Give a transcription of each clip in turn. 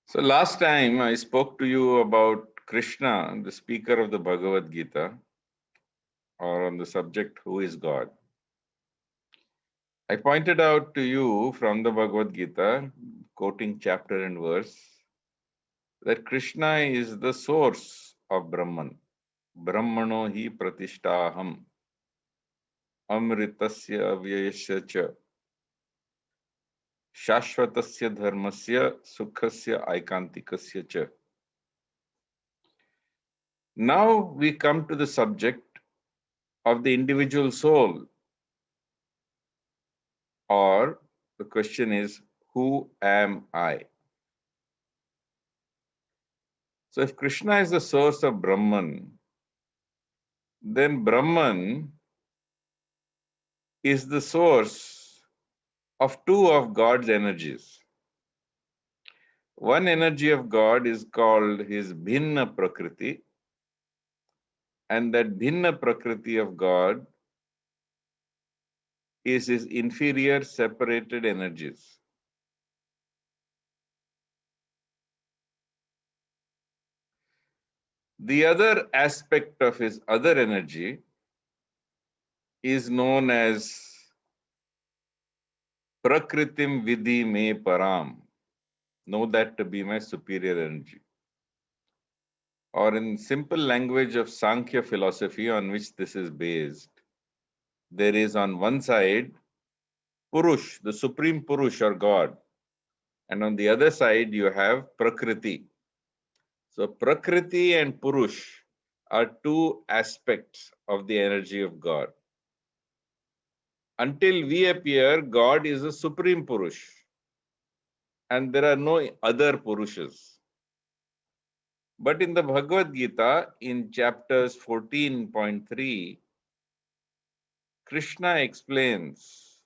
So last time I spoke to you about Krishna, the speaker of the Bhagavad Gita, or on the subject, who is God? I pointed out to you from the Bhagavad Gita, quoting chapter and verse, that Krishna is the source of Brahman. Brahmano hi pratishtaham, amritasya avyayasya cha, shashvatasya dharmasya, sukhasya aikantikasya cha. Now we come to the subject of the individual soul, or the question is, who am I? So if Krishna is the source of Brahman, then Brahman is the source of two of God's energies. One energy of God is called his Bhinna Prakriti, and that Bhinna Prakriti of God is his inferior separated energies. The other aspect of his other energy is known as Prakritim Vidhi Me Param. Know that to be my superior energy. Or in simple language of Sankhya philosophy on which this is based, there is on one side Purush, the supreme Purush or God, and on the other side you have Prakriti. So Prakriti and Purush are two aspects of the energy of God. Until we appear, God is a supreme Purush, and there are no other Purushas. But in the Bhagavad Gita, in chapters 14.3, Krishna explains,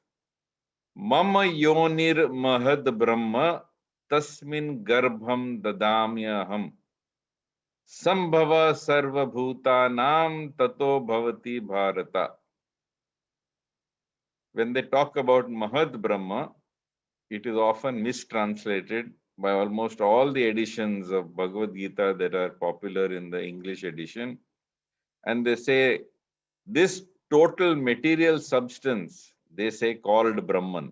Mama yonir mahad brahma tasmin garbham dadamyaham sambhava sarva bhutanam tato bhavati bharata. When they talk about Mahad Brahma, it is often mistranslated by almost all the editions of Bhagavad Gita that are popular in the English edition. And they say, this total material substance, they say called Brahman,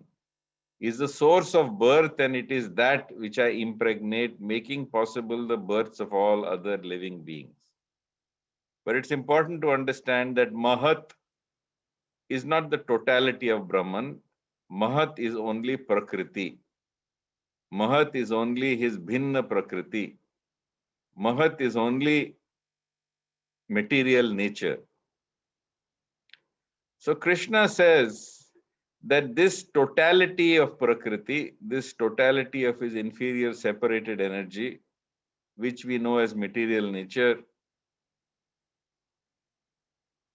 is the source of birth, and it is that which I impregnate, making possible the births of all other living beings. But it's important to understand that Mahat is not the totality of Brahman. Mahat is only Prakriti. Mahat is only his Bhinna Prakriti. Mahat is only material nature. So Krishna says that this totality of Prakriti, this totality of his inferior separated energy, which we know as material nature,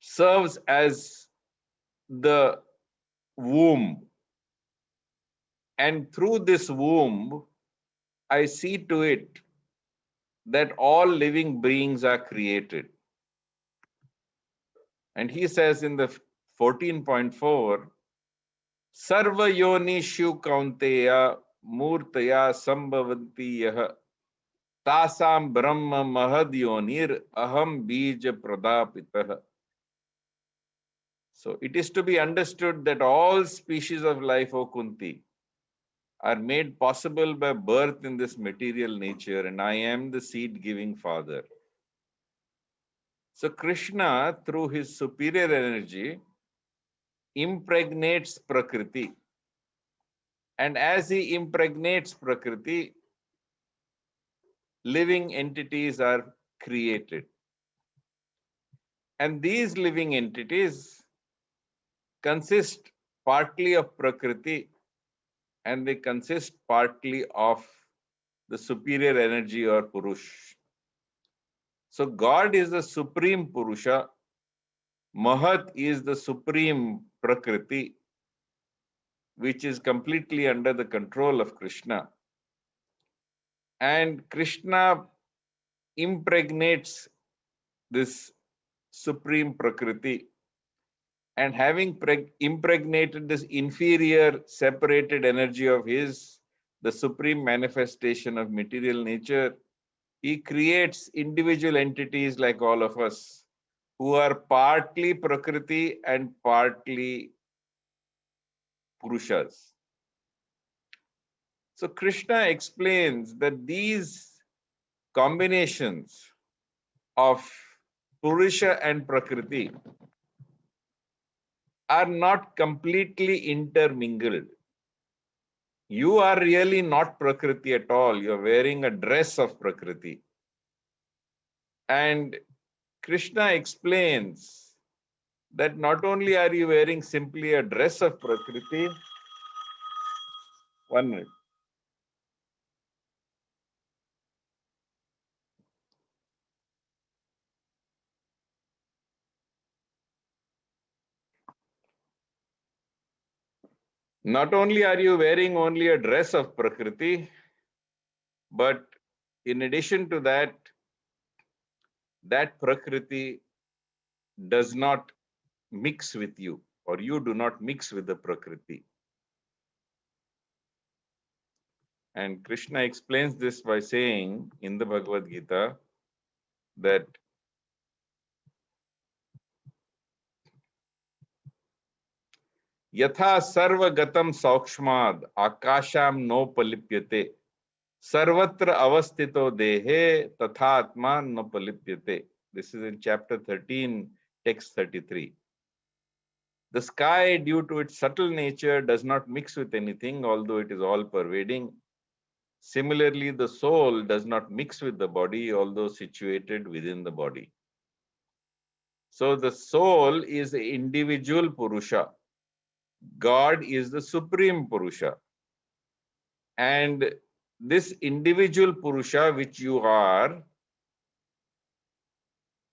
serves as the womb. And through this womb, I see to it that all living beings are created. And he says in the 14.4, Sarva yonishu kaunteya murtaya sambhavanti yah tasam brahma mahad yonir aham bija pradapitah. So it is to be understood that all species of life, O Kunti, are made possible by birth in this material nature, and I am the seed-giving father. So Krishna, through his superior energy, impregnates Prakriti. And as he impregnates Prakriti, living entities are created. And these living entities consist partly of Prakriti, and they consist partly of the superior energy or Purush. So God is the supreme Purusha, Mahat is the supreme Prakriti, which is completely under the control of Krishna. And Krishna impregnates this supreme Prakriti, and having impregnated this inferior separated energy of his, the supreme manifestation of material nature, he creates individual entities like all of us, who are partly Prakriti and partly Purushas. So Krishna explains that these combinations of Purusha and Prakriti are not completely intermingled. You are really not Prakriti at all. You're wearing a dress of Prakriti. And Krishna explains that not only are you wearing simply a dress of Prakriti, 1 minute. Not only are you wearing only a dress of Prakriti, but in addition to that, that Prakriti does not mix with you, or you do not mix with the Prakriti. And Krishna explains this by saying in the Bhagavad Gita that Yatha sarvagatam saukshmad akasham nopalipyate sarvatra avastito dehe tathatma nopalipyate. This is in chapter 13, text 33. The sky, due to its subtle nature, does not mix with anything, although it is all pervading. Similarly, the soul does not mix with the body, although situated within the body. So the soul is the individual Purusha. God is the supreme Purusha. And this individual Purusha, which you are,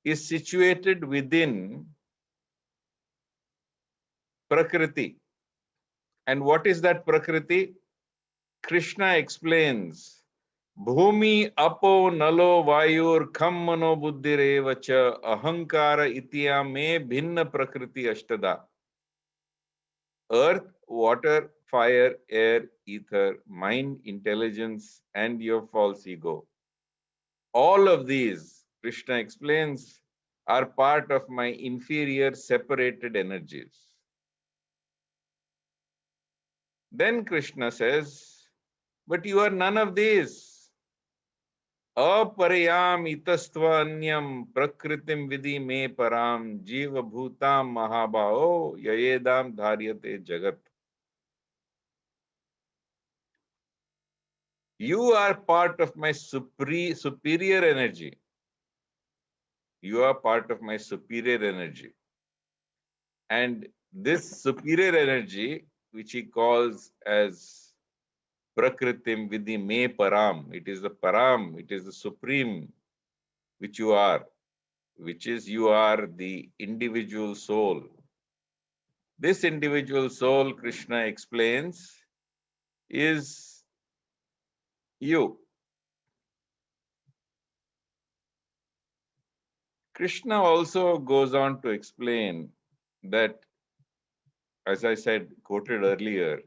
is situated within Prakriti. And what is that Prakriti? Krishna explains, Bhumi apo nalo vayur kham mano buddhireva cha ahankara itya me bhinna prakriti ashtada. Earth, water, fire, air, ether, mind, intelligence, and your false ego. All of these, Krishna explains, are part of my inferior separated energies. Then Krishna says, but you are none of these. Aparayam itastva anyam prakritim vidhi me param jiva bhutam mahabhao yayedam dharyate jagat. You are part of my superior energy. You are part of my superior energy. And this superior energy, which he calls as Prakritim Vidhi Me Param, it is the Param, it is the supreme, which you are, which is you are the individual soul. This individual soul, Krishna explains, is you. Krishna also goes on to explain that, as I said, quoted earlier,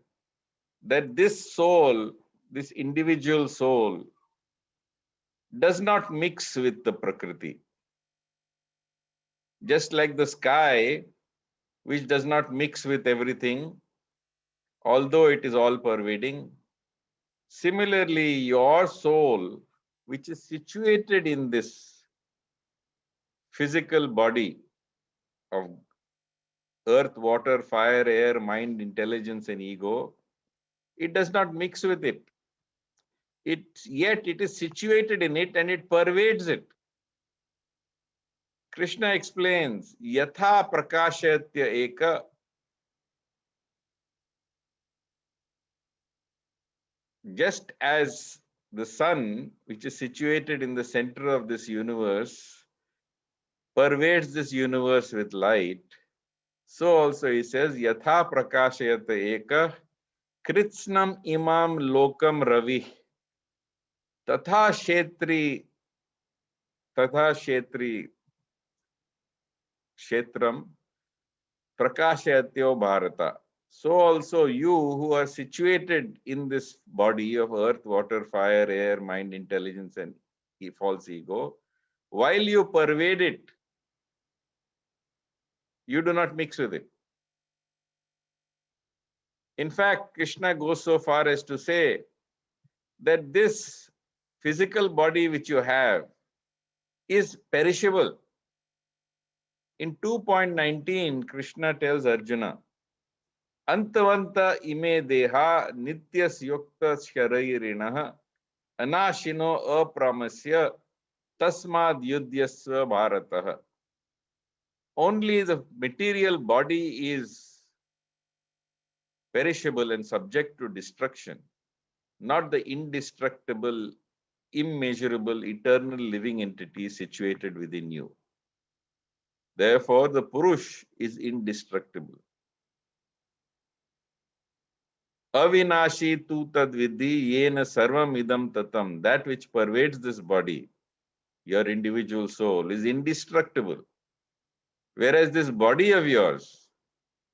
that this soul, this individual soul, does not mix with the Prakriti. Just like the sky, which does not mix with everything, although it is all pervading. Similarly, your soul, which is situated in this physical body of earth, water, fire, air, mind, intelligence, and ego, it does not mix with it. Yet it is situated in it and it pervades it. Krishna explains, Yatha prakashatya eka. Just as the sun, which is situated in the center of this universe, pervades this universe with light, so also he says, Yatha prakashayata eka kritsnam imam lokam ravi tatha shetri shetram prakashayatyo bharata. So also you who are situated in this body of earth, water, fire, air, mind, intelligence, and false ego, while you pervade it, you do not mix with it. In fact, Krishna goes so far as to say that this physical body which you have is perishable. In 2.19, Krishna tells Arjuna, Antavanta ime deha nityas yukta sharairinaha anashino apramasya tasmad yudhyasva bharatah. Only the material body is perishable and subject to destruction, not the indestructible, immeasurable, eternal living entity situated within you. Therefore, the Purush is indestructible. Avinashi tu tadvidhi yena sarvam idam tatam. That which pervades this body, your individual soul, is indestructible. Whereas this body of yours,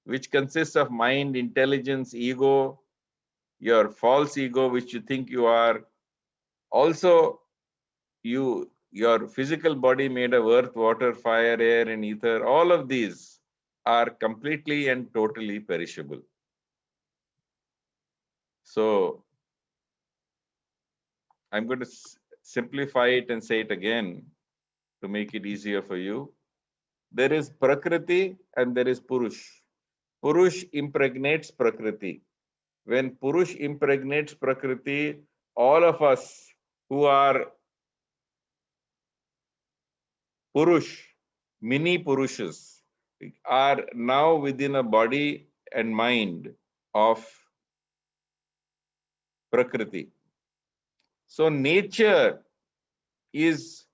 which consists of mind, intelligence, ego, your false ego, which you think you are, also your physical body made of earth, water, fire, air, and ether, all of these are completely and totally perishable. So I'm going to simplify it and say it again to make it easier for you. There is Prakriti and there is Purush. Purush impregnates Prakriti. When Purush impregnates Prakriti, all of us who are Purush, mini Purushas, are now within a body and mind of Prakriti. So nature is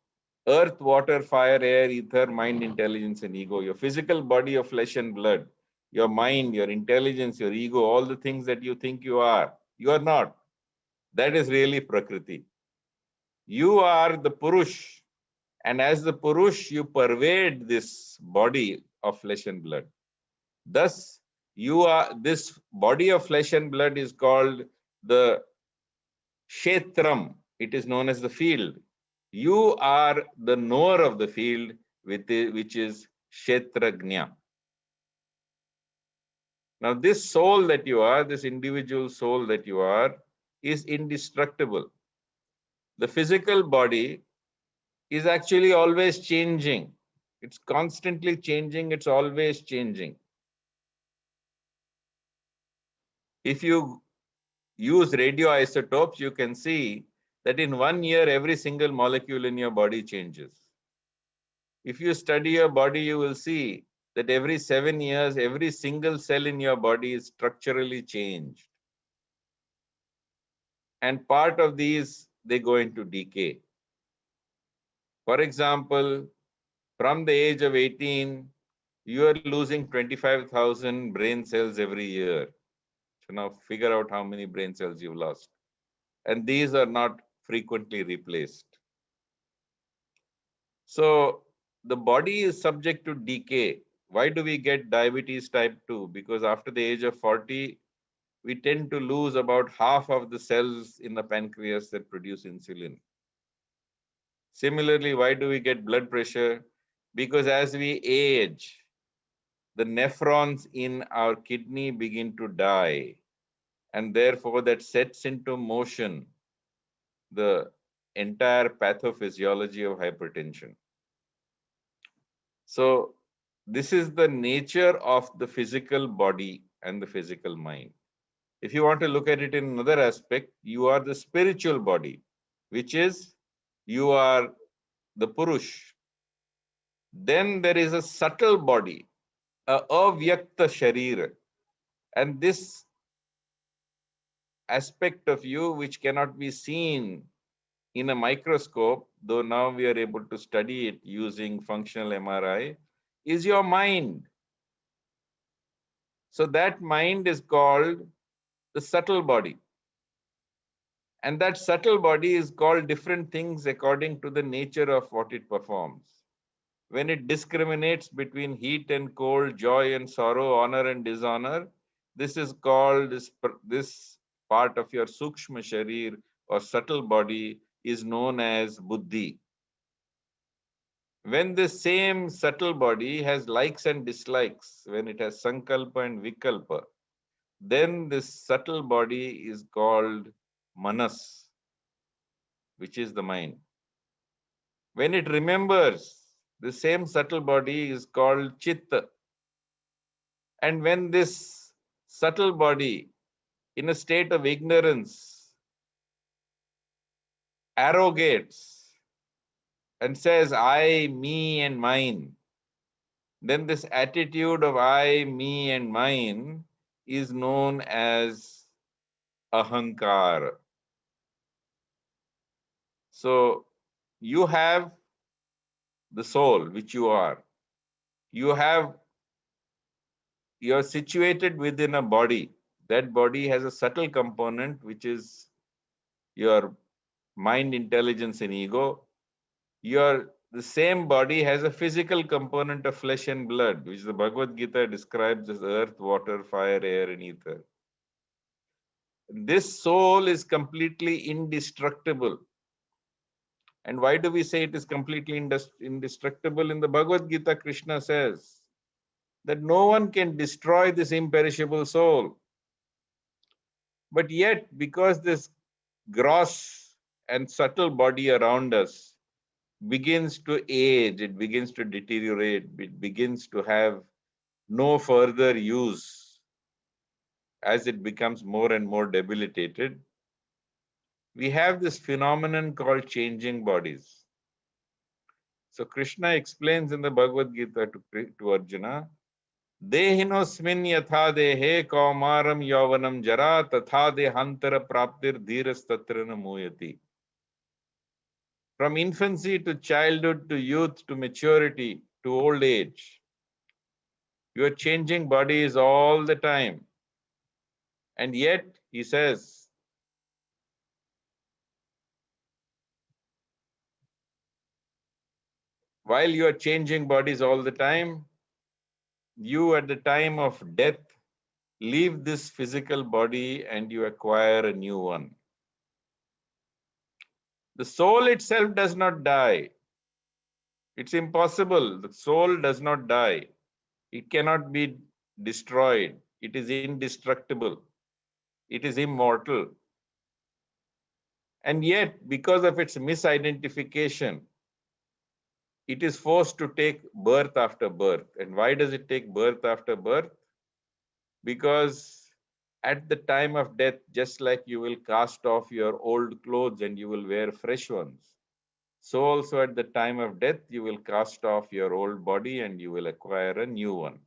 earth, water, fire, air, ether, mind, intelligence, and ego. Your physical body of flesh and blood, your mind, your intelligence, your ego, all the things that you think you are not. That is really Prakriti. You are the Purush. And as the Purush, you pervade this body of flesh and blood. Thus, you are, this body of flesh and blood is called the Kshetram. It is known as the field. You are the knower of the field, which is Kshetrajna. Now, this soul that you are, this individual soul that you are, is indestructible. The physical body is actually always changing. It's constantly changing. It's always changing. If you use radioisotopes, you can see that in 1 year, every single molecule in your body changes. If you study your body, you will see that every 7 years, every single cell in your body is structurally changed. And part of these, they go into decay. For example, from the age of 18, you are losing 25,000 brain cells every year. So now figure out how many brain cells you've lost. And these are not frequently replaced. So the body is subject to decay. Why do we get diabetes type 2? Because after the age of 40, we tend to lose about half of the cells in the pancreas that produce insulin. Similarly, why do we get blood pressure? Because as we age, the nephrons in our kidney begin to die. And therefore, that sets into motion the entire pathophysiology of hypertension. So, this is the nature of the physical body and the physical mind. If you want to look at it in another aspect, you are the spiritual body, which is you are the Purush. Then there is a subtle body, a avyakta sharira. And this aspect of you, which cannot be seen in a microscope, though now we are able to study it using functional MRI, is your mind. So that mind is called the subtle body. And that subtle body is called different things according to the nature of what it performs. When it discriminates between heat and cold, joy and sorrow, honor and dishonor, This is called, this part of your Sukshma Sharir or subtle body is known as Buddhi. When the same subtle body has likes and dislikes, when it has Sankalpa and Vikalpa, then this subtle body is called Manas, which is the mind. When it remembers, the same subtle body is called Chitta. And when this subtle body, in a state of ignorance, arrogates and says, I, me, and mine, then this attitude of I, me, and mine is known as ahankar. So you have the soul, which you are. You're situated within a body. That body has a subtle component, which is your mind, intelligence, and ego. The same body has a physical component of flesh and blood, which the Bhagavad Gita describes as earth, water, fire, air, and ether. This soul is completely indestructible. And why do we say it is completely indestructible? In the Bhagavad Gita, Krishna says that no one can destroy this imperishable soul. But yet, because this gross and subtle body around us begins to age, it begins to deteriorate, it begins to have no further use as it becomes more and more debilitated, we have this phenomenon called changing bodies. So Krishna explains in the Bhagavad Gita to Arjuna, Dehinosmin yatha dehe kaumaram yavanam jara tatha dehantara praptir dhiras tatrana muyati. From infancy to childhood to youth to maturity to old age, you are changing bodies all the time. And yet, he says, while you are changing bodies all the time, you at the time of death leave this physical body and you acquire a new one. The soul itself does not die. It's impossible. The soul does not die. It cannot be destroyed. It is indestructible. It is immortal. And yet, because of its misidentification, it is forced to take birth after birth. And why does it take birth after birth? Because at the time of death, just like you will cast off your old clothes and you will wear fresh ones, so also at the time of death, you will cast off your old body and you will acquire a new one.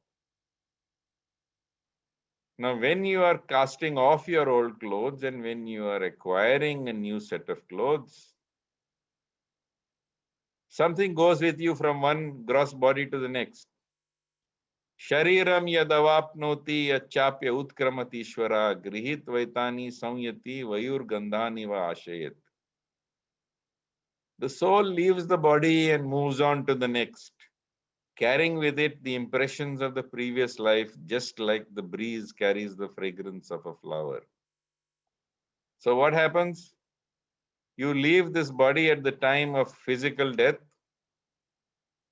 Now, when you are casting off your old clothes and when you are acquiring a new set of clothes, something goes with you from one gross body to the next. Shariram yadavapnoti yachapya utkramati ishvara grihit vaitani samyati vayur gandhani va ashayat. The soul leaves the body and moves on to the next, carrying with it the impressions of the previous life, just like the breeze carries the fragrance of a flower. So what happens? You leave this body at the time of physical death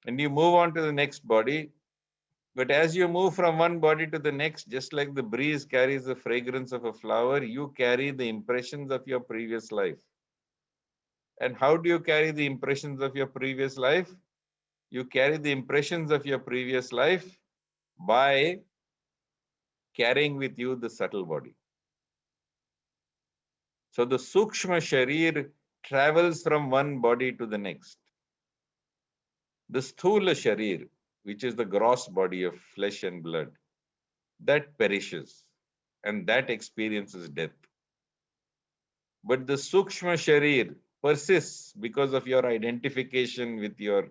and you move on to the next body. But as you move from one body to the next, just like the breeze carries the fragrance of a flower, you carry the impressions of your previous life. And how do you carry the impressions of your previous life? You carry the impressions of your previous life by carrying with you the subtle body. So the Sukshma Sharir travels from one body to the next. The Sthula Sharir, which is the gross body of flesh and blood, that perishes and that experiences death. But the Sukshma Sharir persists because of your identification with your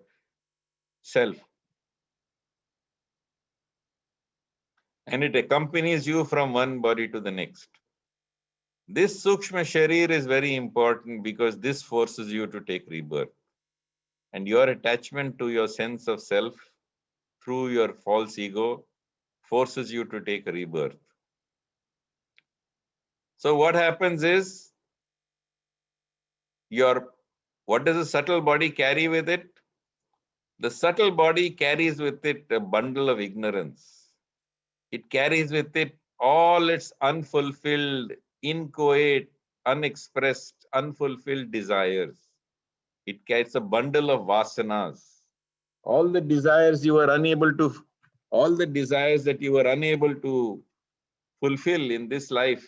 self. And it accompanies you from one body to the next. This Sukshma Sharir is very important because this forces you to take rebirth. And your attachment to your sense of self through your false ego forces you to take a rebirth. So what happens is, what does the subtle body carry with it? The subtle body carries with it a bundle of ignorance. It carries with it all its unfulfilled, inchoate, unexpressed, unfulfilled desires. It carries a bundle of vasanas. All the desires you were unable to, all the desires that you were unable to fulfill in this life,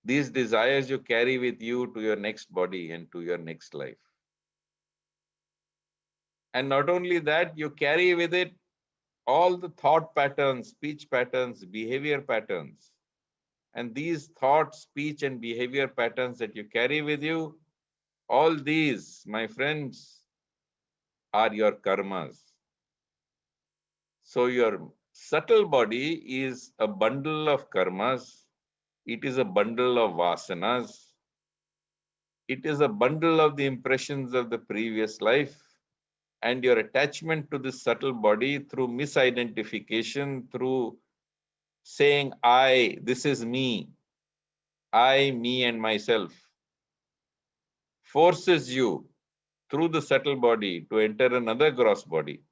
these desires you carry with you to your next body and to your next life. And not only that, you carry with it all the thought patterns, speech patterns, behavior patterns. And these thought, speech, and behavior patterns that you carry with you, all these, my friends, are your karmas. So your subtle body is a bundle of karmas. It is a bundle of vasanas. It is a bundle of the impressions of the previous life. And your attachment to this subtle body through misidentification, through saying, I, this is me, I, me, and myself, forces you through the subtle body to enter another gross body.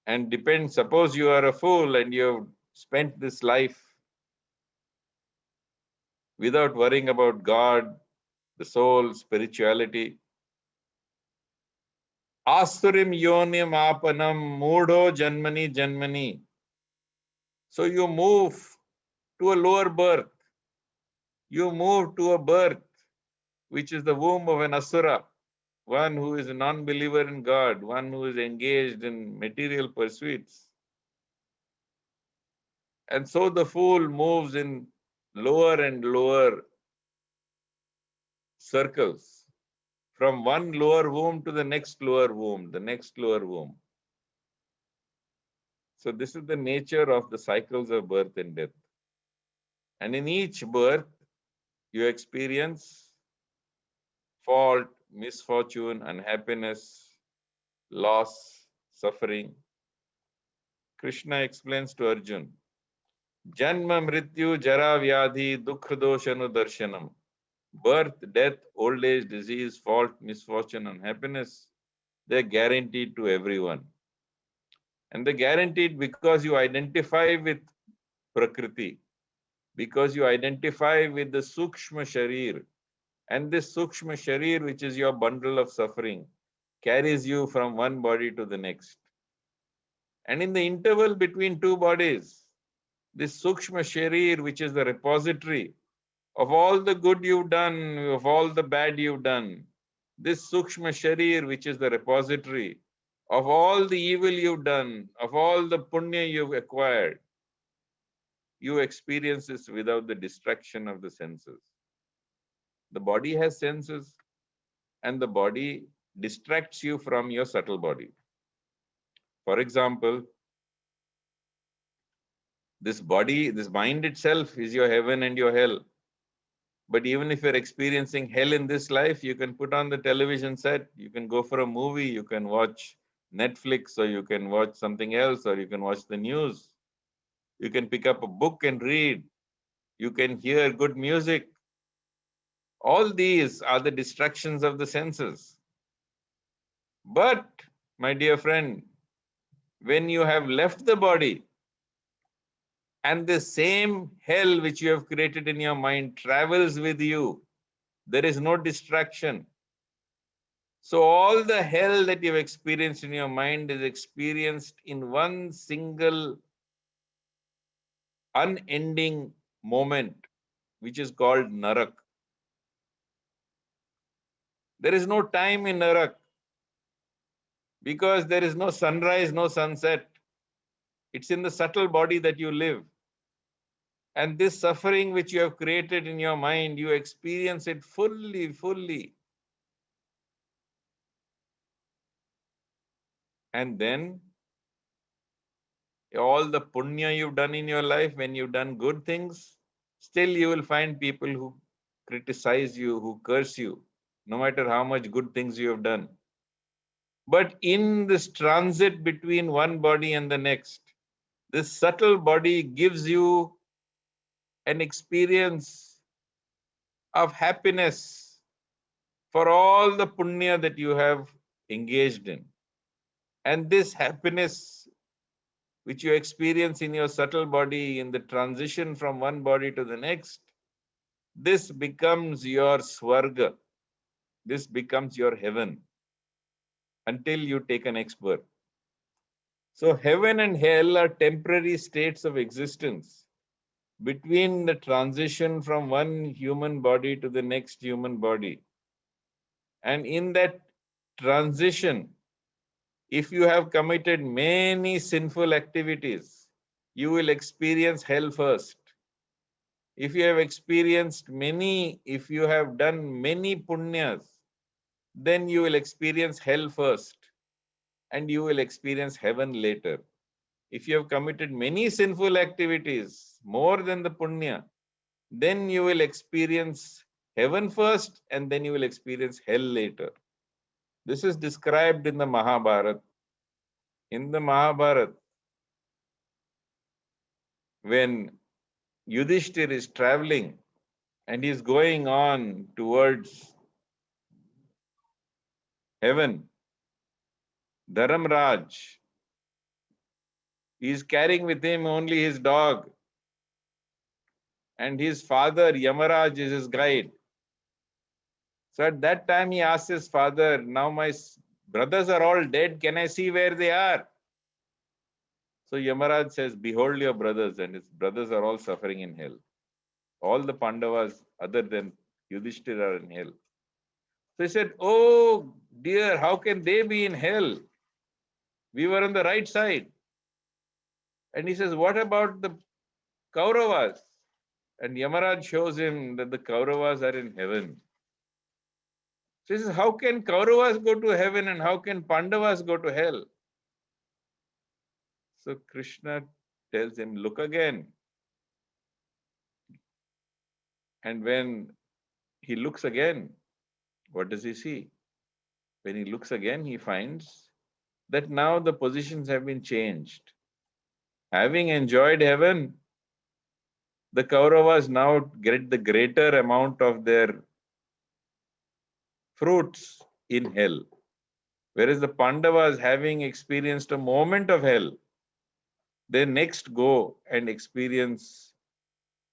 And depends, suppose you are a fool and you have spent this life without worrying about God, the soul, spirituality. Asurim yonim apanam mudho janmani janmani. So you move to a lower birth. You move to a birth which is the womb of an asura, one who is a non-believer in God, one who is engaged in material pursuits. And so the fool moves in lower and lower circles, from one lower womb to the next lower womb, the next lower womb. So this is the nature of the cycles of birth and death. And in each birth, you experience fault, misfortune, unhappiness, loss, suffering. Krishna explains to Arjun, Janma mrityu jara vyadhi dukha doshanu darshanam. Birth, death, old age, disease, fault, misfortune, unhappiness, they're guaranteed to everyone. And they're guaranteed because you identify with Prakriti, because you identify with the Sukshma Sharir. And this Sukshma Sharir, which is your bundle of suffering, carries you from one body to the next. And in the interval between two bodies, this Sukshma Sharir, which is the repository of all the good you've done, of all the bad you've done, this Sukshma Sharir, which is the repository of all the evil you've done, of all the punya you've acquired, you experience this without the distraction of the senses. The body has senses, and the body distracts you from your subtle body. For example, this body, this mind itself is your heaven and your hell. But even if you're experiencing hell in this life, you can put on the television set, you can go for a movie, you can watch Netflix, or you can watch something else, or you can watch the news. You can pick up a book and read. You can hear good music. All these are the distractions of the senses. But, my dear friend, when you have left the body, and the same hell which you have created in your mind travels with you, there is no distraction. So all the hell that you've experienced in your mind is experienced in one single unending moment, which is called Narak. There is no time in Narak because there is no sunrise, no sunset. It's in the subtle body that you live. And this suffering which you have created in your mind, you experience it fully. And then all the punya you've done in your life, when you've done good things, still you will find people who criticize you, who curse you, no matter how much good things you have done. But in this transit between one body and the next, This subtle body gives you an experience of happiness for all the punya that you have engaged in. And this happiness which you experience in your subtle body in the transition from one body to the next, this becomes your swarga. This becomes your heaven until you take an next birth. So heaven and hell are temporary states of existence between the transition from one human body to the next human body. And in that transition, if you have committed many sinful activities, you will experience hell first. If you have if you have done many punyas, then you will experience hell first and you will experience heaven later. If you have committed many sinful activities, more than the punya, then you will experience heaven first and then you will experience hell later. This is described in the Mahabharata. In the Mahabharata, when Yudhishthir is traveling and he is going on towards heaven, Dharamraj is carrying with him only his dog, and his father Yamaraj is his guide. So at that time he asks his father, now my brothers are all dead, can I see where they are? So Yamaraj says, behold your brothers, and his brothers are all suffering in hell. All the Pandavas other than Yudhishthira are in hell. So he said, oh dear, how can they be in hell? We were on the right side. And he says, what about the Kauravas? And Yamaraj shows him that the Kauravas are in heaven. So he says, how can Kauravas go to heaven and how can Pandavas go to hell? So Krishna tells him, look again. And when he looks again, what does he see? When he looks again, he finds that now the positions have been changed. Having enjoyed heaven, the Kauravas now get the greater amount of their fruits in hell. Whereas the Pandavas, having experienced a moment of hell, they next go and experience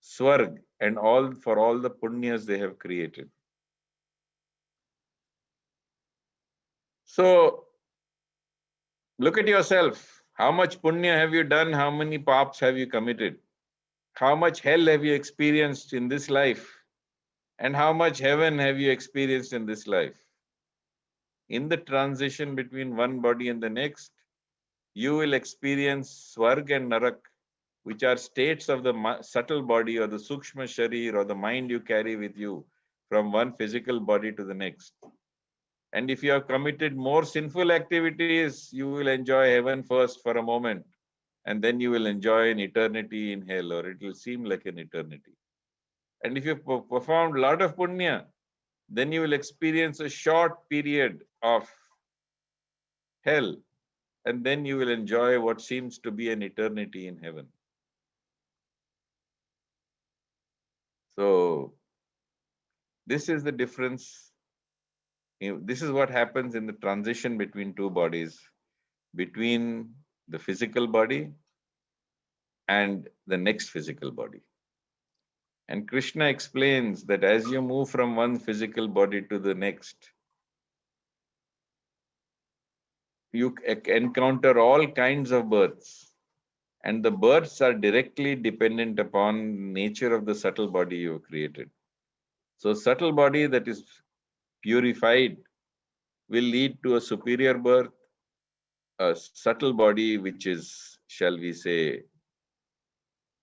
Swarg and all for all the punyas they have created. So look at yourself. How much punya have you done? How many paps have you committed? How much hell have you experienced in this life? And how much heaven have you experienced in this life? In the transition between one body and the next, you will experience Swarg and Narak, which are states of the subtle body or the Sukshma Sharir or the mind you carry with you from one physical body to the next. And if you have committed more sinful activities, you will enjoy heaven first for a moment, and then you will enjoy an eternity in hell, or it will seem like an eternity. And if you've performed a lot of punya, then you will experience a short period of hell, and then you will enjoy what seems to be an eternity in heaven. So this is the difference. This is what happens in the transition between two bodies, between the physical body and the next physical body. And Krishna explains that as you move from one physical body to the next, you encounter all kinds of births. And the births are directly dependent upon nature of the subtle body you have created. So subtle body that is purified will lead to a superior birth. A subtle body which is, shall we say,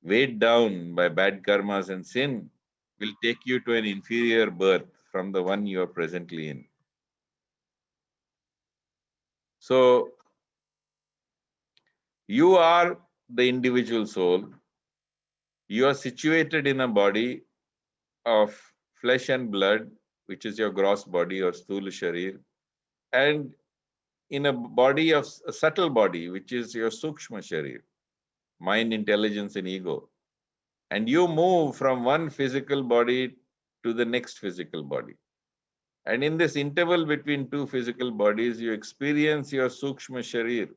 weighed down by bad karmas and sin will take you to an inferior birth from the one you are presently in. So you are the individual soul. You are situated in a body of flesh and blood, which is your gross body or sthula sharir, and in a body of a subtle body, which is your sukshma sharir. mind, intelligence, and ego. And you move from one physical body to the next physical body. And in this interval between two physical bodies, you experience your Sukshma Sharir.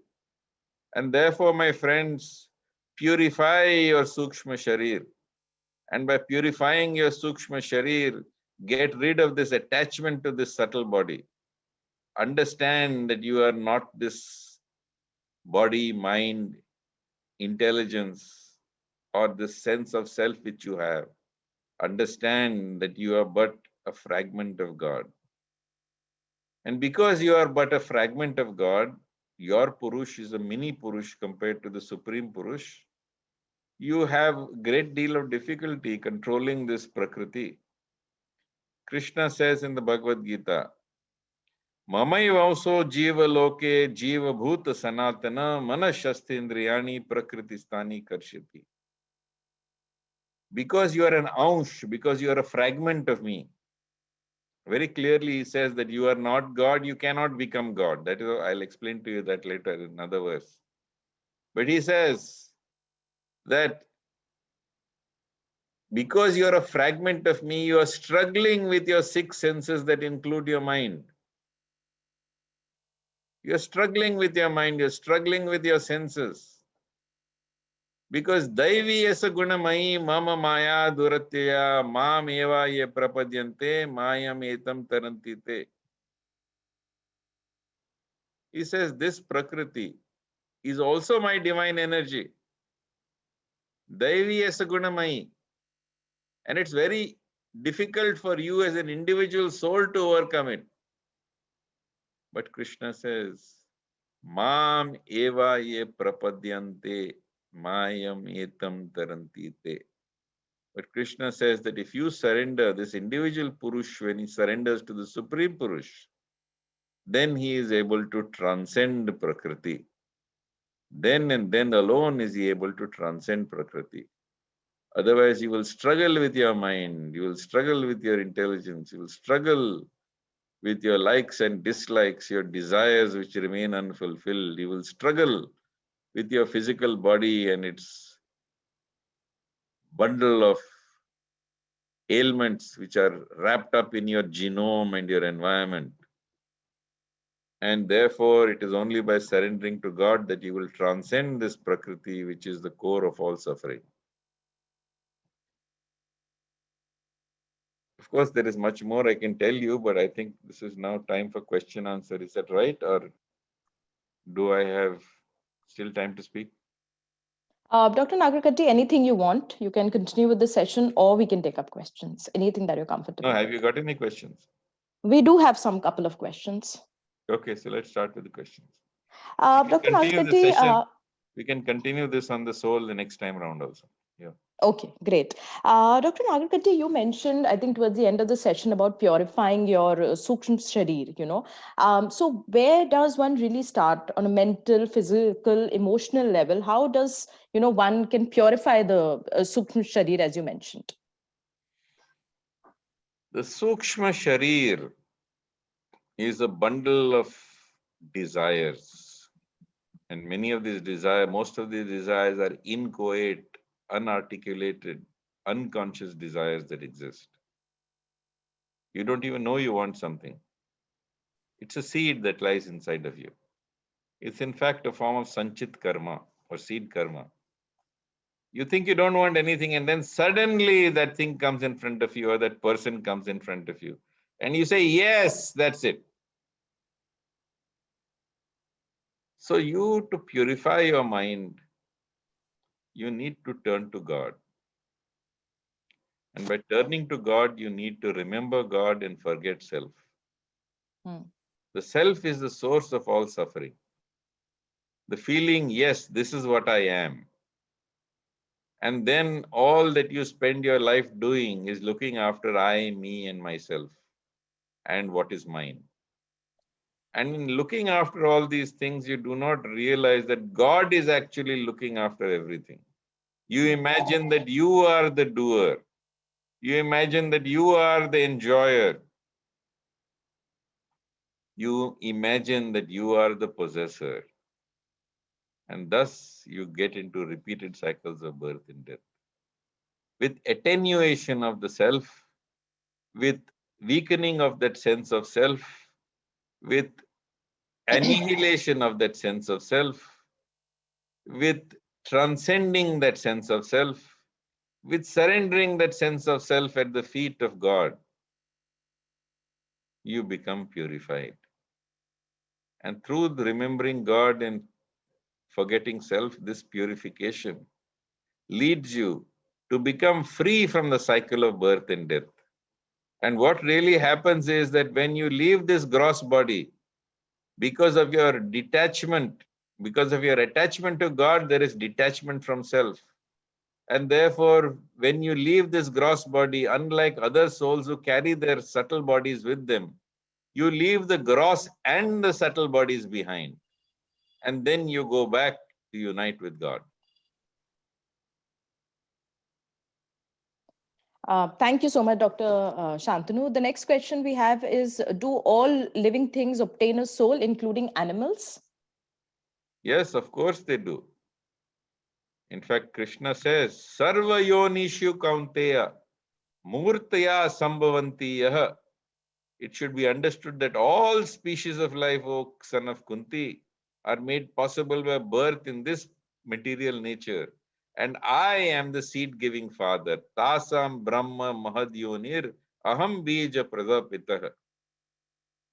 And therefore, my friends, purify your Sukshma Sharir. And by purifying your Sukshma Sharir, get rid of this attachment to this subtle body. Understand that you are not this body, mind, intelligence, or this sense of self which you have. Understand that you are but a fragment of God. And because you are but a fragment of God, your Purush is a mini Purush compared to the Supreme Purush. You have a great deal of difficulty controlling this Prakriti. Krishna says in the Bhagavad Gita, Mamaivaso jiva loke jiva bhuta sanatana manashasthindriyani prakritistani karshati. Because you are an ansh, because you are a fragment of me. Very clearly he says that you are not God, you cannot become God. That is, I'll explain to you that later in another verse. But he says that because you are a fragment of me, you are struggling with your six senses that include your mind. You're struggling with your mind, you're struggling with your senses. Because Daivi yasa gunamayi mama maya duratya mam eva ye prapadyante mayam etam tarantite. He says this Prakriti is also my divine energy. Daivi yasa gunamayi. And it's very difficult for you as an individual soul to overcome it. But Krishna says, Mam eva ye prapadyante mayam etam tarantite. But Krishna says that if you surrender, this individual Purush, when he surrenders to the Supreme Purush, then he is able to transcend Prakriti. Then and then alone is he able to transcend Prakriti. Otherwise, you will struggle with your mind, you will struggle with your intelligence, you will struggle with your likes and dislikes, your desires which remain unfulfilled. You will struggle with your physical body and its bundle of ailments which are wrapped up in your genome and your environment. And therefore, it is only by surrendering to God that you will transcend this Prakriti, which is the core of all suffering. Of course, there is much more I can tell you, but I think this is now time for question answer. Is that right? Or do I have still time to speak? Dr. Nagarkatti, anything you want, you can continue with the session or we can take up questions. Anything that you're comfortable No, with. have you got any questions? We do have some couple of questions. Okay, so let's start with the questions. Dr. Continue the Nagarkatti, session. We can continue this on the soul the next time around also. Yeah. okay, great. Dr. Nagarkatti, you mentioned, I think towards the end of the session about purifying your Sukshma Sharir, so where does one really start on a mental, physical, emotional level? How does, one can purify the Sukshma Sharir as you mentioned? The Sukshma Sharir is a bundle of desires. And many of these desires, most of these desires are inchoate, unarticulated, unconscious desires that exist. You don't even know you want something. It's a seed that lies inside of you. It's in fact a form of sanchit karma or seed karma. You think you don't want anything, and then suddenly that thing comes in front of you, or that person comes in front of you. And you say, yes, that's it. So you, to purify your mind, you need to turn to God. And by turning to God, you need to remember God and forget self. The self is the source of all suffering. The feeling, yes, this is what I am. And then all that you spend your life doing is looking after I, me, and myself, and what is mine. And in looking after all these things, you do not realize that God is actually looking after everything. You imagine that you are the doer. You imagine that you are the enjoyer. You imagine that you are the possessor. And thus you get into repeated cycles of birth and death. With attenuation of the self, with weakening of that sense of self, with annihilation of that sense of self, with transcending that sense of self, with surrendering that sense of self at the feet of God, you become purified. And through the remembering God and forgetting self, this purification leads you to become free from the cycle of birth and death. And what really happens is that when you leave this gross body, because of your detachment, because of your attachment to God, there is detachment from self. And therefore, when you leave this gross body, unlike other souls who carry their subtle bodies with them, you leave the gross and the subtle bodies behind. And then you go back to unite with God. Thank you so much, Dr. Shantanu. The next question we have is, do all living things obtain a soul, including animals? Yes, of course they do. In fact, Krishna says, Sarva yonishu kaunteya murtaya sambhavanti yaha. It should be understood that all species of life, O son of Kunti, are made possible by birth in this material nature. And I am the seed-giving father. Tasam Brahma Mahadyonir Aham Bija Pradapitah.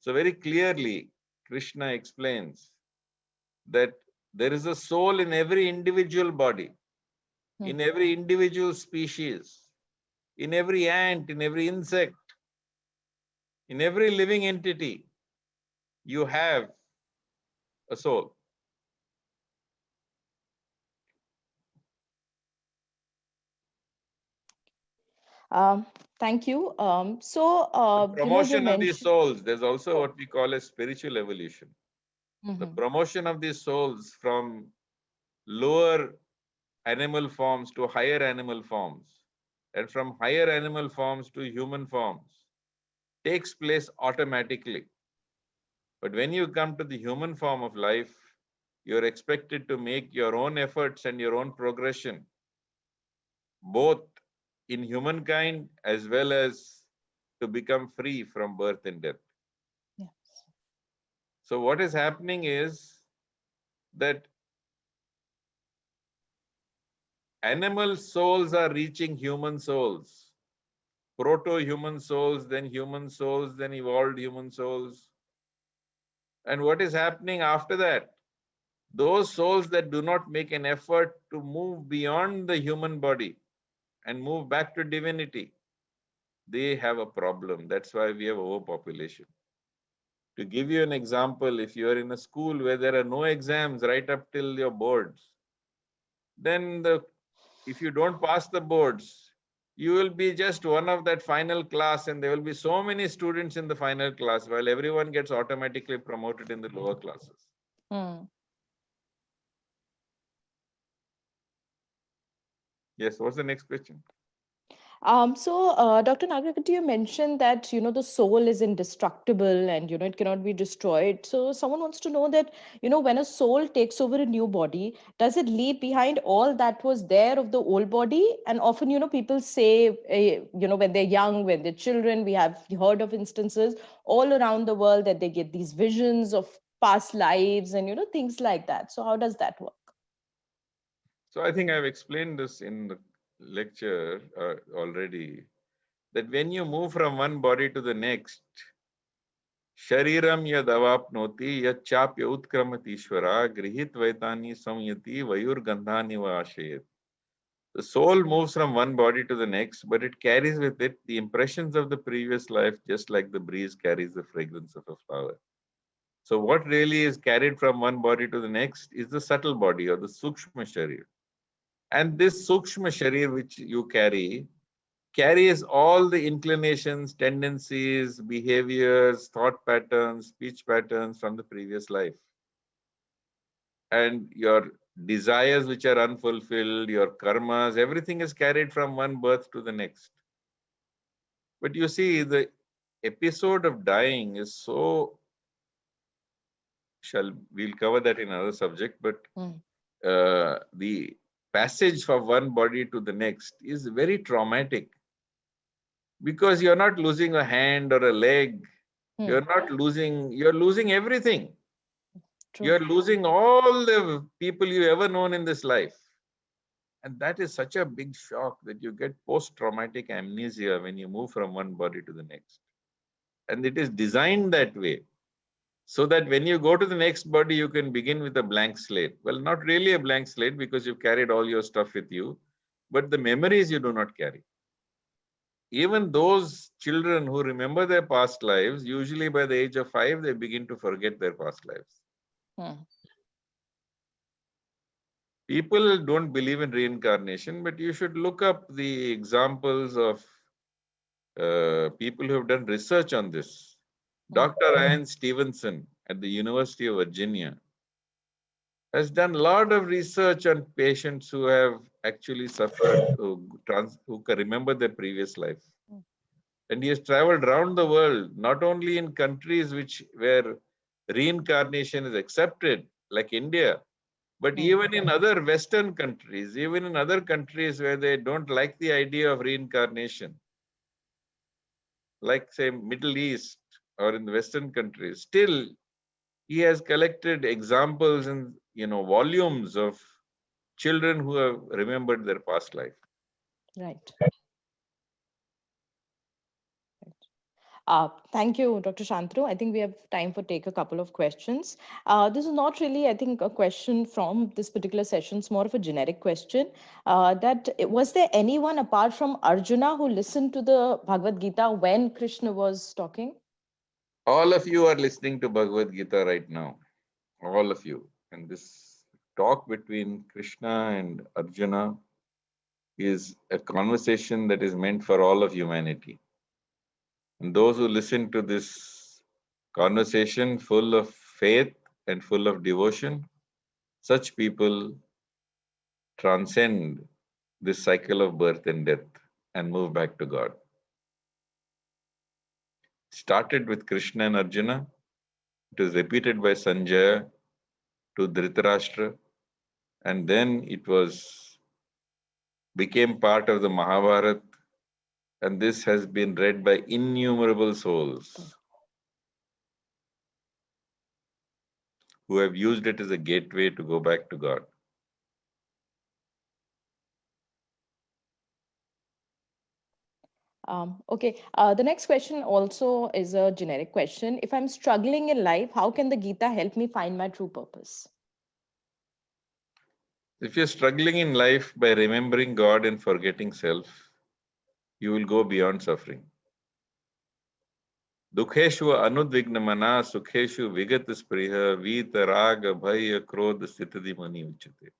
So very clearly, Krishna explains that there is a soul in every individual body, in every individual species, in every ant, in every insect, in every living entity. You have a soul. Thank you. The You promotion of these mentioned. souls, there's also what we call a spiritual evolution. The Mhm. promotion of these souls from lower animal forms to higher animal forms, and from higher animal forms to human forms, takes place automatically. But when you come to the human form of life, you're expected to make your own efforts and your own progression, both in humankind as well as to become free from birth and death. Yes. So what is happening is that animal souls are reaching human souls, proto-human souls, then evolved human souls. And what is happening after that? Those souls that do not make an effort to move beyond the human body and move back to divinity, they have a problem. That's why we have overpopulation. To give you an example, if you are in a school where there are no exams right up till your boards, then if you don't pass the boards, you will be just one of that final class, and there will be so many students in the final class while everyone gets automatically promoted in the lower classes. Hmm. Yes, what's the next question? Dr. Nagarkati, you mentioned that the soul is indestructible and it cannot be destroyed. So someone wants to know that when a soul takes over a new body, does it leave behind all that was there of the old body? And often people say when they're young, when they're children, we have heard of instances all around the world that they get these visions of past lives and things like that. So how does that work? So I think I've explained this in the lecture already, that when you move from one body to the next, Shariram yadavapnoti yachapya utkramatishvara grihit vaitani samyati vayur gandhani vaashayat. The soul moves from one body to the next, but it carries with it the impressions of the previous life, just like the breeze carries the fragrance of a flower. So what really is carried from one body to the next is the subtle body or the sukshma sharir. And this sukshma sharir which you carries all the inclinations, tendencies, behaviors, thought patterns, speech patterns from the previous life. And your desires which are unfulfilled, your karmas, everything is carried from one birth to the next. But you see, the episode of dying is so, we'll cover that in another subject, but Hmm. the passage from one body to the next is very traumatic, because you're not losing a hand or a leg. You're losing everything. True. You're losing all the people you ever known in this life. And that is such a big shock that you get post-traumatic amnesia when you move from one body to the next. And it is designed that way, so that when you go to the next body, you can begin with a blank slate. Well, not really a blank slate, because you've carried all your stuff with you, but the memories you do not carry. Even those children who remember their past lives, usually by the age of 5, they begin to forget their past lives. People don't believe in reincarnation, but you should look up the examples of people who have done research on this. Dr. Ian Stevenson at the University of Virginia has done a lot of research on patients who have actually suffered, who can remember their previous life. And he has traveled around the world, not only in countries where reincarnation is accepted, like India, but even in other Western countries, even in other countries where they don't like the idea of reincarnation, like say Middle East or in the Western countries, still he has collected examples and volumes of children who have remembered their past life. Right. Thank you, Dr. Shantanu. I think we have time for take a couple of questions. This is not really, I think, a question from this particular session. It's more of a generic question. Was there anyone apart from Arjuna who listened to the Bhagavad Gita when Krishna was talking? All of you are listening to Bhagavad Gita right now. All of you. And this talk between Krishna and Arjuna is a conversation that is meant for all of humanity. And those who listen to this conversation full of faith and full of devotion, such people transcend this cycle of birth and death and move back to God. Started with Krishna and Arjuna. It was repeated by Sanjaya to Dhritarashtra, and then it became part of the Mahabharata, and this has been read by innumerable souls who have used it as a gateway to go back to God. Okay, the next question also is a generic question. If I'm struggling in life, how can the Gita help me find my true purpose? If you're struggling in life by remembering God and forgetting self, you will go beyond suffering. Dukheshu anudvignamana sukheshu vigat spriha vita raga bhaya krodha stitadi mani uchate.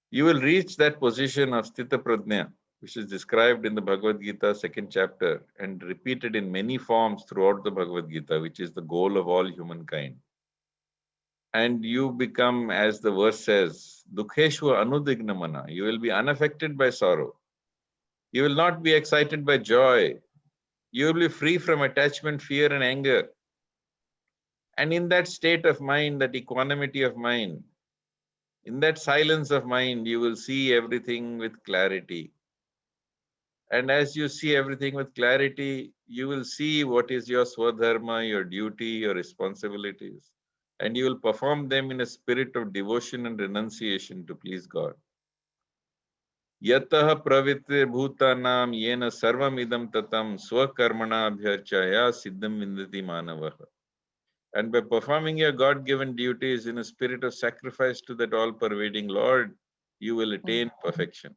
You will reach that position of Sthita Prajna, which is described in the Bhagavad Gita, 2nd chapter, and repeated in many forms throughout the Bhagavad Gita, which is the goal of all humankind. And you become, as the verse says, Dukheshwa Anudignamana. You will be unaffected by sorrow. You will not be excited by joy. You will be free from attachment, fear, and anger. And in that state of mind, that equanimity of mind, in that silence of mind, you will see everything with clarity. And as you see everything with clarity, you will see what is your swadharma, your duty, your responsibilities. And you will perform them in a spirit of devotion and renunciation to please God. Yatah pravitve bhutanam yena sarvam idam tatam swakarmana abhyarchaya siddham vindati manavaha. And by performing your God-given duties in a spirit of sacrifice to that all-pervading Lord, you will attain perfection.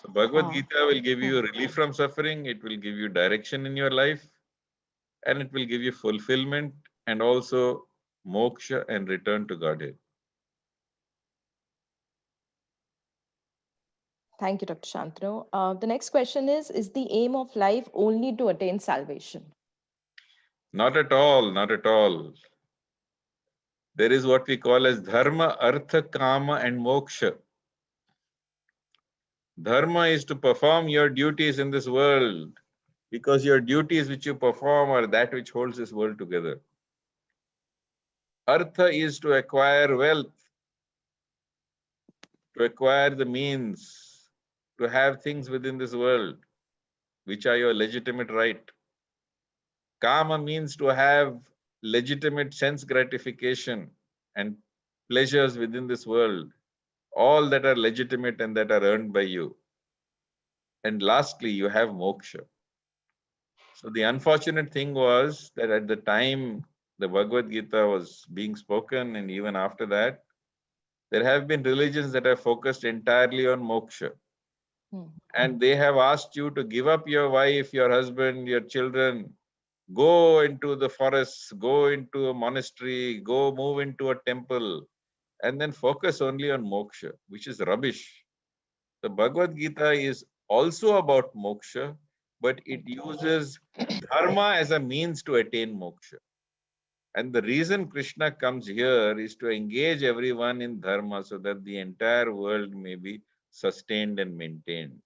So Bhagavad Gita will give you relief from suffering, it will give you direction in your life, and it will give you fulfillment and also moksha and return to Godhead. Thank you, Dr. Shantanu. The next question is the aim of life only to attain salvation? Not at all, not at all. There is what we call as dharma, artha, kama, and moksha. Dharma is to perform your duties in this world. because your duties which you perform are that which holds this world together. Artha is to acquire wealth, to acquire the means, to have things within this world, which are your legitimate right. Kama means to have legitimate sense gratification and pleasures within this world, all that are legitimate and that are earned by you. And lastly, you have moksha. So the unfortunate thing was that at the time the Bhagavad Gita was being spoken, and even after that, there have been religions that have focused entirely on moksha. And they have asked you to give up your wife, your husband, your children, go into the forests, go into a monastery, go move into a temple, and then focus only on moksha, which is rubbish. The Bhagavad Gita is also about moksha, but it uses dharma as a means to attain moksha. And the reason Krishna comes here is to engage everyone in dharma so that the entire world may be sustained and maintained.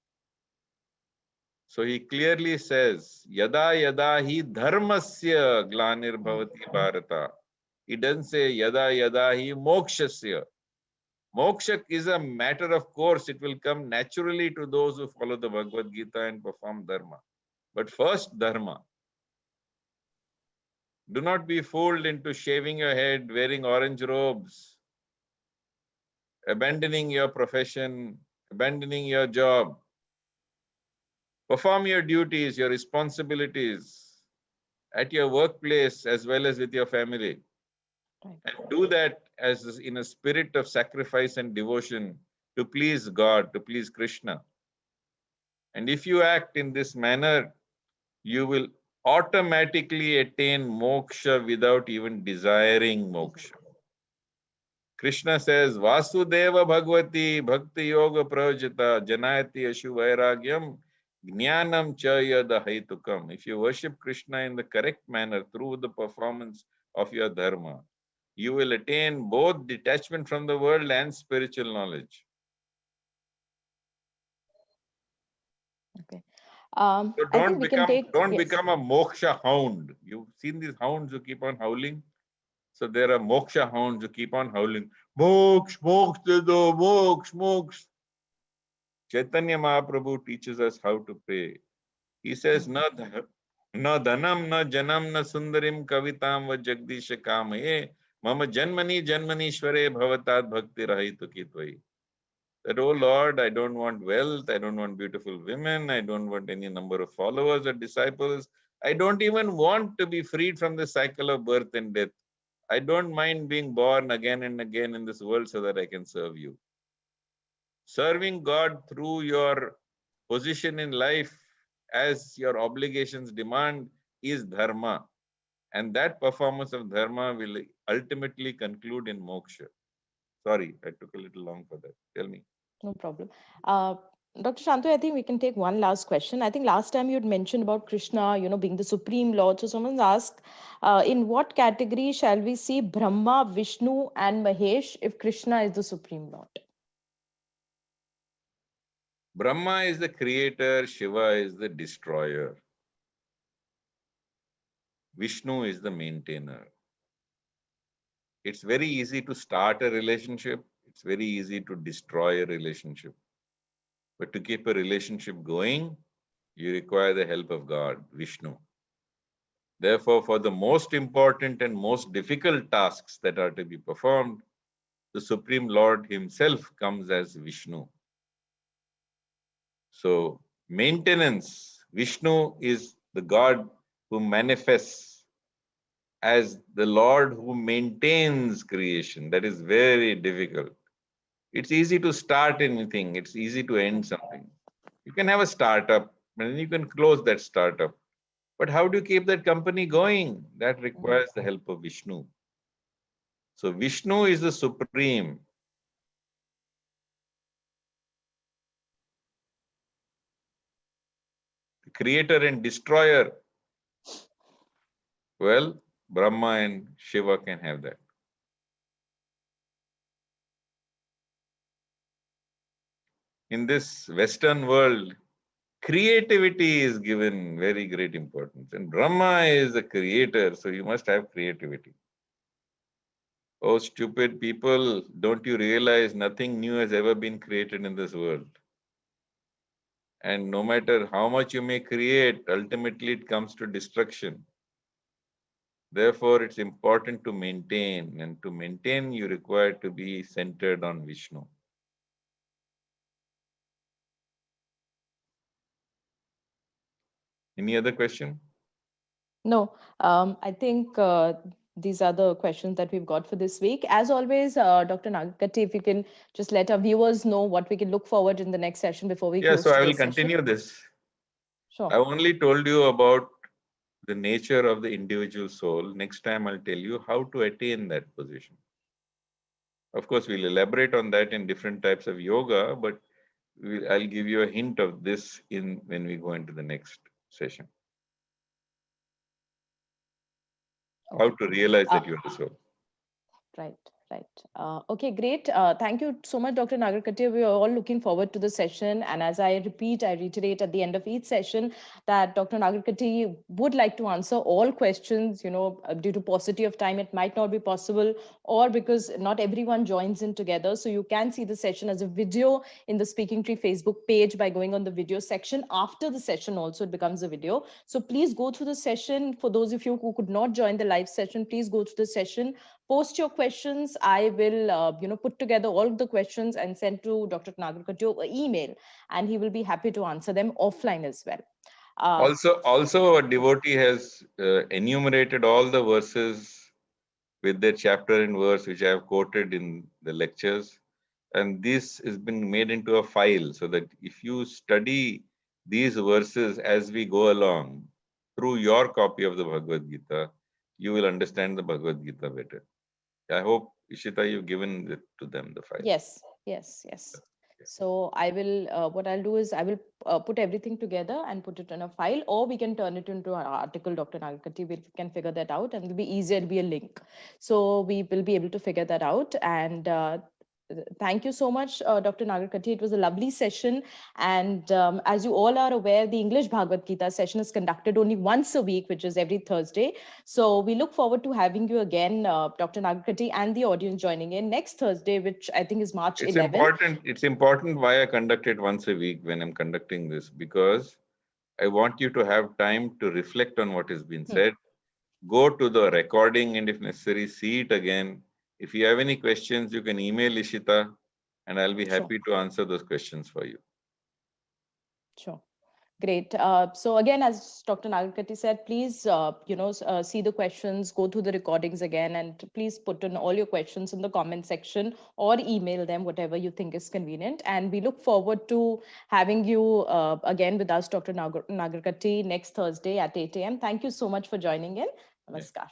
So he clearly says, Yada yada hi dharmasya glanir bhavati bharata. He doesn't say Yada yada hi mokshasya. Moksha is a matter of course. It will come naturally to those who follow the Bhagavad Gita and perform dharma. But first, dharma. Do not be fooled into shaving your head, wearing orange robes, abandoning your profession, abandoning your job. Perform your duties, your responsibilities at your workplace as well as with your family. Right. And do that as in a spirit of sacrifice and devotion to please God, to please Krishna. And if you act in this manner, you will automatically attain moksha without even desiring moksha. Krishna says, Vasudeva Bhagavati Bhakti Yoga Prajita Janayati Ashu Vairagyam Jnanam Cha Yada Haitukam. If you worship Krishna in the correct manner through the performance of your dharma, you will attain both detachment from the world and spiritual knowledge. Okay. So I think we can take, don't yes. become a moksha hound. You've seen these hounds who keep on howling. So there are moksha hounds who keep on howling. Moksha, moksha, moksha, moksha. Chaitanya Mahaprabhu teaches us how to pray. He says, na dhanam, na janam, na sundarim kavitam va jagdisha kamaye, mama janmani janmanishware bhavatat bhakti rahitu kitvai. That, oh Lord, I don't want wealth, I don't want beautiful women, I don't want any number of followers or disciples. I don't even want to be freed from the cycle of birth and death. I don't mind being born again and again in this world so that I can serve you. Serving God through your position in life as your obligations demand is dharma. And that performance of dharma will ultimately conclude in moksha. Sorry, I took a little long for that. Tell me. No problem. Dr. Shantu, I think we can take one last question. I think last time you had mentioned about Krishna, being the supreme Lord. So someone asked, in what category shall we see Brahma, Vishnu, and Mahesh if Krishna is the supreme Lord? Brahma is the creator, Shiva is the destroyer. Vishnu is the maintainer. It's very easy to start a relationship. It's very easy to destroy a relationship. But to keep a relationship going, you require the help of God, Vishnu. Therefore, for the most important and most difficult tasks that are to be performed, the Supreme Lord himself comes as Vishnu. So, maintenance, Vishnu is the God who manifests as the Lord who maintains creation. That is very difficult. It's easy to start anything, it's easy to end something. You can have a startup and then you can close that startup. But how do you keep that company going? That requires the help of Vishnu. So Vishnu is the supreme. The creator and destroyer. Well, Brahma and Shiva can have that. In this Western world, creativity is given very great importance. And Brahma is a creator, so you must have creativity. Oh, stupid people, don't you realize nothing new has ever been created in this world? And no matter how much you may create, ultimately it comes to destruction. Therefore, it's important to maintain, and to maintain, you require to be centered on Vishnu. Any other question? No, I think these are the questions that we've got for this week. As always, Dr. Nagarkatti, if you can just let our viewers know what we can look forward in the next session before we Yeah, close so I will today's session. continue this. Sure. I only told you about the nature of the individual soul. Next time I'll tell you how to attain that position. Of course, we'll elaborate on that in different types of yoga, but I'll give you a hint of this when we go into the next session. Okay. How to realize that you are the soul. Right. Okay, great. Thank you so much, Dr. Nagarkatti. We are all looking forward to the session. And as I reiterate at the end of each session that Dr. Nagarkatti would like to answer all questions. Due to paucity of time, it might not be possible, or because not everyone joins in together. So you can see the session as a video in the Speaking Tree Facebook page by going on the video section. After the session also, it becomes a video. So please go through the session. For those of you who could not join the live session, please go through the session. Post your questions. I will, put together all of the questions and send to Dr. Nagarkatti an email, and he will be happy to answer them offline as well. Also, a devotee has enumerated all the verses with their chapter and verse, which I have quoted in the lectures. And this has been made into a file so that if you study these verses as we go along through your copy of the Bhagavad Gita, you will understand the Bhagavad Gita better. I hope, Ishita, you've given it to them, the file. Yes. So I will, what I'll do is I will put everything together and put it in a file, or we can turn it into an article, Dr. Nagarkatti. We can figure that out, and it'll be easier, it'll be a link. So we will be able to figure that out. And thank you so much, Dr. Nagarkatti. It was a lovely session. And as you all are aware, the English Bhagavad Gita session is conducted only once a week, which is every Thursday. So we look forward to having you again, Dr. Nagarkatti, and the audience joining in next Thursday, which I think is March 11th. It's important why I conduct it once a week when I'm conducting this, because I want you to have time to reflect on what has been said. Go to the recording, and if necessary, see it again. If you have any questions, you can email Ishita, and I'll be happy to answer those questions for you. Sure. Great. So again, as Dr. Nagarkatti said, please, see the questions, go through the recordings again, and please put in all your questions in the comment section or email them, whatever you think is convenient. And we look forward to having you again with us, Dr. Nagarkatti, next Thursday at 8 a.m. Thank you so much for joining in. Namaskar.